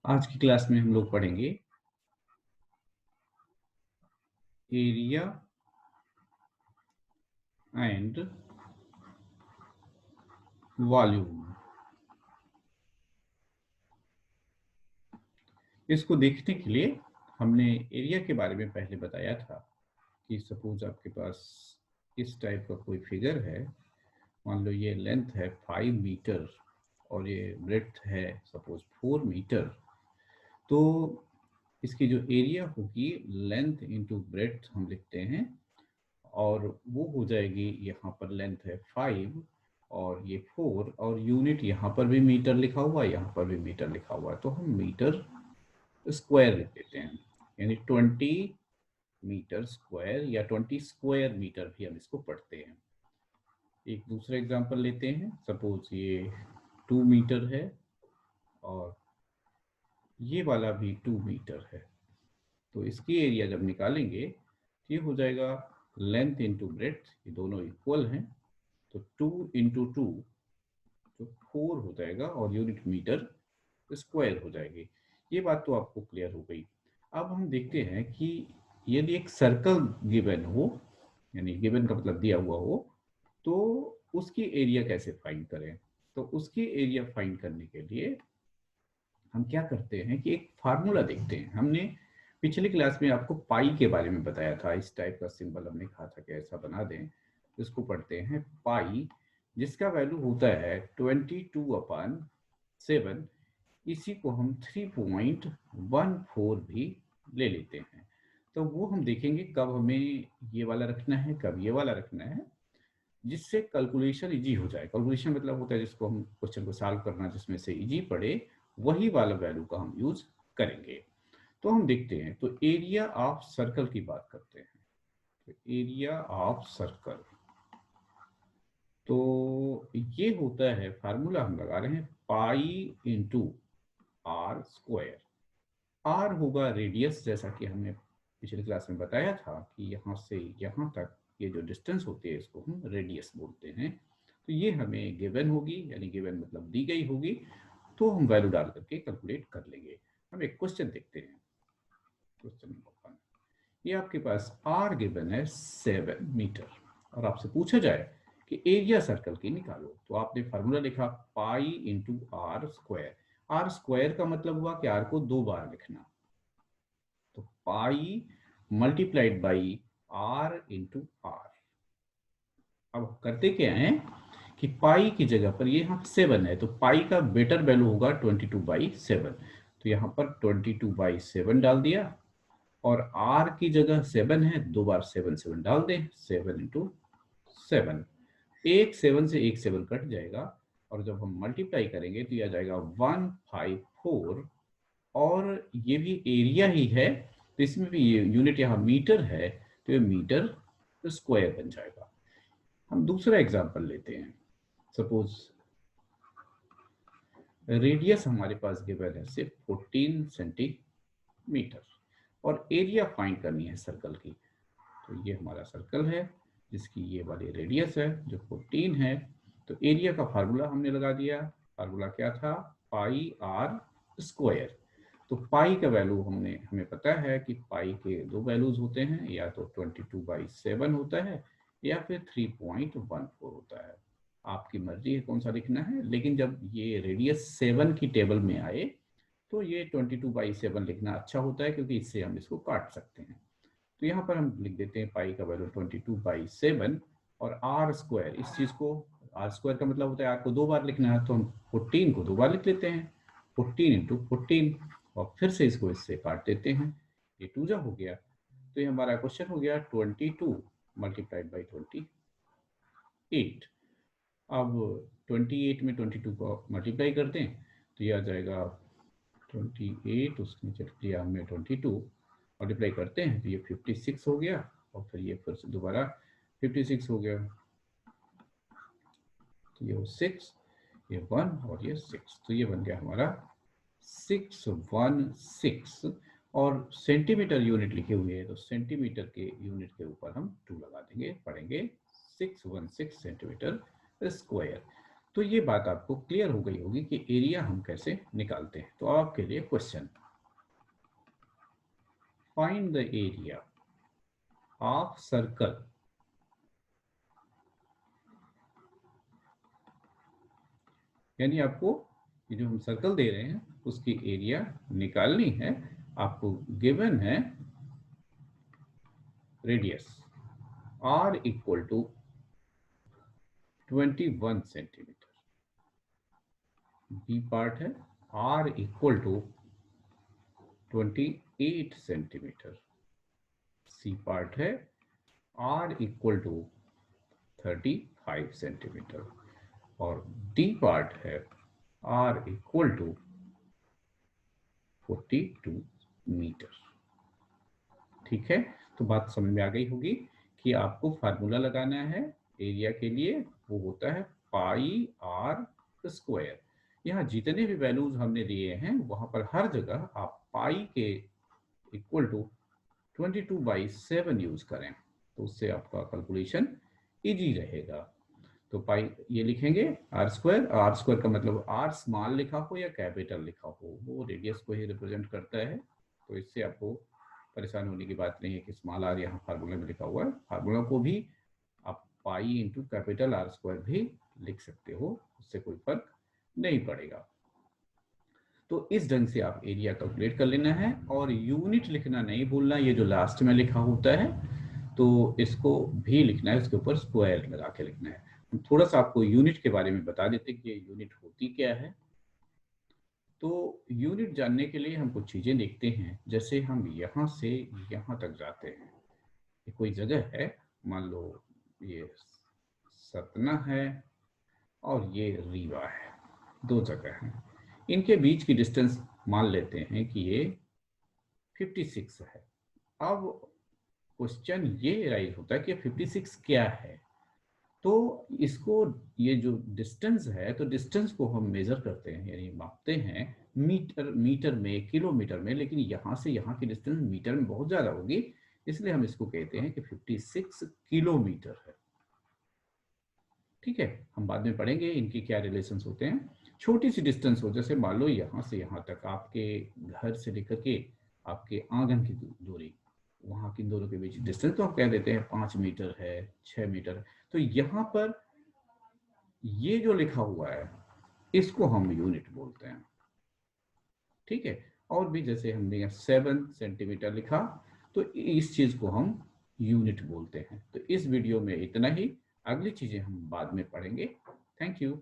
आज की क्लास में हम लोग पढ़ेंगे एरिया एंड वॉल्यूम। इसको देखने के लिए हमने एरिया के बारे में पहले बताया था कि सपोज आपके पास इस टाइप का कोई फिगर है। मान लो ये लेंथ है 5 मीटर और ये ब्रेड्थ है सपोज 4 मीटर। तो इसकी जो एरिया होगी लेंथ इंटू ब्रेड्थ हम लिखते हैं और वो हो जाएगी, यहाँ पर लेंथ है 5 और ये 4 और यूनिट यहाँ पर भी मीटर लिखा हुआ है, यहाँ पर भी मीटर लिखा हुआ है, तो हम मीटर स्क्वायर लिख देते हैं। यानी 20 मीटर स्क्वायर या 20 स्क्वायर मीटर भी हम इसको पढ़ते हैं। एक दूसरा एग्जांपल लेते हैं। सपोज ये 2 मीटर है और ये वाला भी 2 मीटर है। तो इसकी एरिया जब निकालेंगे तो ये हो जाएगा लेंथ इंटू ब्रेड्थ, ये दोनों इक्वल हैं, तो 2 इंटू 2 तो 4 हो जाएगा और यूनिट मीटर स्क्वायर हो जाएगी। ये बात तो आपको क्लियर हो गई। अब हम देखते हैं कि यदि एक सर्कल गिवन हो, यानी गिवन का मतलब दिया हुआ हो, तो उसकी एरिया कैसे फाइंड करें। तो उसकी एरिया फाइंड करने के लिए हम क्या करते हैं कि एक फार्मूला देखते हैं। हमने पिछली क्लास में आपको पाई के बारे में बताया था। इस टाइप का सिंबल हमने कहा था कि ऐसा बना दें। इसको पढ़ते हैं पाई, जिसका वैल्यू होता है 22/7। इसी को हम 3.14 भी ले लेते हैं। तो वो हम देखेंगे कब हमें ये वाला रखना है, कब ये वाला रखना है, जिससे कैलकुलेशन इजी हो जाए। कैलकुलेशन मतलब होता है जिसको हम क्वेश्चन को सॉल्व करना, जिसमें से इजी पड़े, वही वाला वैल्यू का हम यूज करेंगे। तो हम देखते हैं, तो एरिया ऑफ सर्कल की बात करते हैं। तो एरिया ऑफ सर्कल, तो ये होता है, फार्मूला हम लगा रहे हैं pi into r square. R होगा रेडियस, जैसा कि हमने पिछली क्लास में बताया था कि यहाँ से यहाँ तक ये जो डिस्टेंस होती है इसको हम रेडियस बोलते हैं। तो ये हमें गिवन होगी, यानी गिवन मतलब दी गई होगी, तो हम वैल्यू डाल करके कैलकुलेट कर लेंगे। हम एक क्वेश्चन देखते हैं। क्वेश्चन नंबर 1, ये आपके पास आर गिवन है 7 मीटर और आपसे पूछा जाए कि एरिया सर्कल की निकालो। तो आपने फार्मूला लिखा pi into r square. R square का मतलब हुआ कि आर को 2 बार लिखना, तो pi multiplied by r into r. अब करते क्या है कि पाई की जगह पर ये यहाँ 7 है, तो पाई का बेटर वैल्यू होगा 22/7। तो यहाँ पर 22/7 डाल दिया और आर की जगह 7 है, 2 बार 7 7 डाल दें, 7 इंटू 7। एक 7 से एक 7 कट जाएगा और जब हम मल्टीप्लाई करेंगे तो यह आ जाएगा 154। और ये भी एरिया ही है, तो इसमें भी ये यूनिट यहाँ मीटर है, तो ये मीटर स्क्वायर बन जाएगा। हम दूसरा एग्जांपल लेते हैं। सपोज रेडियस हमारे पास गिवन है सिर्फ 14 सेंटीमीटर और एरिया फाइंड करनी है सर्कल की। तो ये हमारा सर्कल है जिसकी ये वाली रेडियस है जो 14 है। तो एरिया का फार्मूला हमने लगा दिया। फार्मूला क्या था, पाई आर स्क्वायर। तो पाई का वैल्यू हमें पता है कि पाई के दो वैल्यूज होते हैं, या तो 22/7 होता है या फिर 3.14 होता है। आपकी मर्जी है कौन सा लिखना है, लेकिन जब ये रेडियस 7 की टेबल में आए तो ये 22/7 लिखना अच्छा होता है, क्योंकि इससे हम इसको काट सकते हैं। तो यहाँ पर हम लिख देते हैं पाई का वैल्यू 22/7 और आर स्क्वायर। इस चीज को, आर स्क्वायर का मतलब होता है आर को 2 बार लिखना है, तो हम 14 को 2 बार लिख लेते हैं, 14 इंटू 14, और फिर से इसको इससे काट देते हैं, ये 2 जा हो गया। तो ये हमारा क्वेश्चन हो गया 22 मल्टीप्लाइड बाई 28। अब 28 में 22 को मल्टीप्लाई कर दें तो ये आ जाएगा 28, उसके नीचे लिया हमने 22, मल्टीप्लाई करते हैं तो ये 56 हो गया, और फिर ये फिर से दोबारा 56 हो गया, तो ये 6, ये 1 और ये 6, तो ये बन गया हमारा 616। और सेंटीमीटर यूनिट लिखे हुए है, तो सेंटीमीटर के यूनिट के ऊपर हम 2 लगा देंगे, पढ़ेंगे 616 सेंटीमीटर स्क्वायर। तो ये बात आपको क्लियर हो गई होगी कि एरिया हम कैसे निकालते हैं। तो आपके लिए question, find the area of circle यानी आपको ये जो हम सर्कल दे रहे हैं उसकी एरिया निकालनी है। आपको गिवन है radius r equal to 21 centimetre, B part है r equal to 28 centimetre, C part है r इक्वल टू 35 सेंटीमीटर और डी पार्ट है r इक्वल टू 42 मीटर। ठीक है, तो बात समझ में आ गई होगी कि आपको फार्मूला लगाना है एरिया के लिए, वो होता है पाई आर स्क्वायर। यहाँ जितने भी वैल्यूज हमने दिए हैं वहां पर हर जगह आप पाई के इक्वल टू 22/7 यूज करें, तो उससे आपका कैलकुलेशन इजी रहेगा। तो पाई ये लिखेंगे आर स्क्वायर का मतलब आर स्मॉल लिखा हो या कैपिटल लिखा हो वो रेडियस को ही रिप्रेजेंट करता है। तो इससे आपको परेशान होने की बात नहीं है कि स्मॉल आर यहाँ फार्मूला में लिखा हुआ है। फार्मूला को भी आप pi into capital R square भी लिख सकते हो, उससे कोई फर्क नहीं पड़ेगा। तो इस ढंग से आप एरिया कैलकुलेट कर लेना है और यूनिट लिखना नहीं भूलना, ये जो लास्ट में लिखा होता है तो इसको भी लिखना है, उसके ऊपर स्क्वायर लगा के लिखना है। थोड़ा सा आपको यूनिट के बारे में बता देते कि ये यूनिट होती क्या है। तो यूनिट जानने के लिए हम कुछ चीजें देखते हैं। जैसे हम यहाँ से यहाँ तक जाते हैं, ये कोई जगह है, मान लो ये सतना है और ये रीवा है, दो जगह हैं, इनके बीच की डिस्टेंस मान लेते हैं कि ये 56 है। अब क्वेश्चन ये राइज होता है कि 56 क्या है। तो इसको, ये जो डिस्टेंस है, तो डिस्टेंस को हम मेजर करते हैं यानी मापते हैं मीटर में, किलोमीटर में, लेकिन यहाँ से यहाँ की डिस्टेंस मीटर में बहुत ज्यादा होगी, इसलिए हम इसको कहते हैं कि 56 किलोमीटर है। ठीक है, हम बाद में पढ़ेंगे इनकी क्या रिलेशंस होते हैं। छोटी सी डिस्टेंस हो, जैसे मान लो यहाँ से यहाँ तक आपके घर से लेकर के आपके आंगन की दूरी, वहां की दोनों के बीच डिस्टेंस तो आप कह देते हैं 5 मीटर है, 6 मीटर है। तो यहाँ पर ये जो लिखा हुआ है इसको हम यूनिट बोलते हैं। ठीक है, और भी जैसे हमने यहाँ 7 सेंटीमीटर लिखा, तो इस चीज को हम यूनिट बोलते हैं। तो इस वीडियो में इतना ही, अगली चीजें हम बाद में पढ़ेंगे। Thank you.